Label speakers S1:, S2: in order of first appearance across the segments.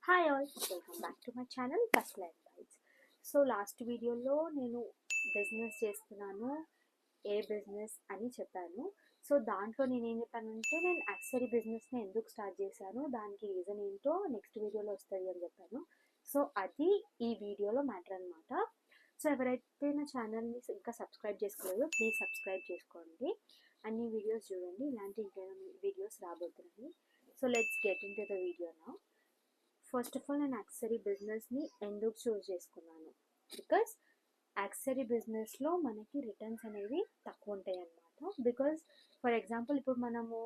S1: Hi all, welcome back to my channel first life guides. So last వీడియోలో నేను business చేస్తున్నాను, ఏ business అని చెప్పాను. సో దాంట్లో నేను ఏం చెప్పానంటే నేను యాక్సెసరీ బిజినెస్ని ఎందుకు స్టార్ట్ చేశాను, దానికి రీజన్ ఏంటో నెక్స్ట్ వీడియోలో వస్తుంది అని చెప్పాను. సో అది ఈ వీడియోలో మ్యాటర్ అనమాట. సో ఎవరైతే నా ఛానల్ని ఇంకా సబ్స్క్రైబ్ చేసుకోలేదో ప్లీజ్ సబ్స్క్రైబ్ చేసుకోండి. అన్ని వీడియోస్ చూడండి, ఇలాంటి వీడియోస్ రాబోతున్నాయి. So let's get in to the video now. First of all నేను యాక్సెసరీ బిజినెస్ని ఎందుకు చూస్ చేసుకున్నాను, బికాస్ యాక్సెసరీ బిజినెస్లో మనకి రిటర్న్స్ అనేవి తక్కువ ఉంటాయి అన్నమాట. బికాస్ ఫర్ ఎగ్జాంపుల్ ఇప్పుడు మనము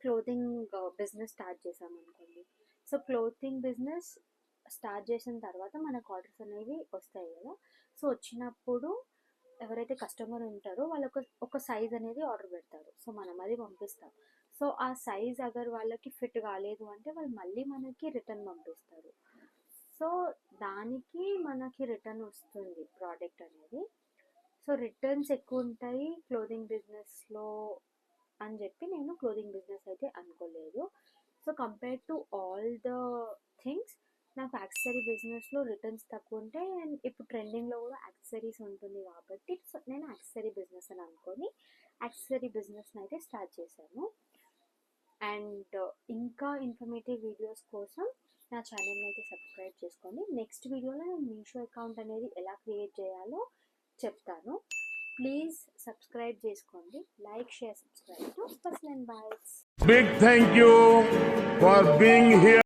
S1: క్లోతింగ్ బిజినెస్ స్టార్ట్ చేసామనుకోండి. సో క్లోతింగ్ బిజినెస్ స్టార్ట్ చేసిన తర్వాత మనకు ఆర్డర్స్ అనేవి వస్తాయి కదా. సో వచ్చినప్పుడు ఎవరైతే కస్టమర్ ఉంటారో వాళ్ళకి ఒక సైజ్ అనేది ఆర్డర్ పెడతారు. సో మనం అది పంపిస్తాం. సో ఆ సైజ్ అగర్ వాళ్ళకి ఫిట్ కాలేదు అంటే వాళ్ళు మళ్ళీ మనకి రిటర్న్ పంపిస్తారు. సో దానికి మనకి రిటర్న్ వస్తుంది ప్రోడక్ట్ అనేది. సో రిటర్న్స్ ఎక్కువ ఉంటాయి క్లోదింగ్ బిజినెస్లో అని చెప్పి నేను క్లోదింగ్ బిజినెస్ అయితే అనుకోలేదు. So compare to all the things నాకు యాక్సెసరీ బిజినెస్లో రిటర్న్స్ తక్కువ ఉంటాయి. అండ్ ఇప్పుడు ట్రెండింగ్లో కూడా యాక్సెసరీస్ ఉంటుంది కాబట్టి సో నేను యాక్సెసరీ బిజినెస్ అని అనుకొని యాక్సెసరీ బిజినెస్ని అయితే స్టార్ట్ చేశాను. అండ్ ఇంకా ఇన్ఫర్మేటివ్ వీడియోస్ కోసం నా ఛానల్ని అయితే సబ్స్క్రైబ్ చేసుకోండి. నెక్స్ట్ వీడియోలో నేను మీషో అకౌంట్ అనేది ఎలా క్రియేట్ చేయాలో చెప్తాను. ప్లీజ్ సబ్స్క్రైబ్ చేసుకోండి. Like, share, subscribe to first line bytes.
S2: Big thank you for being here.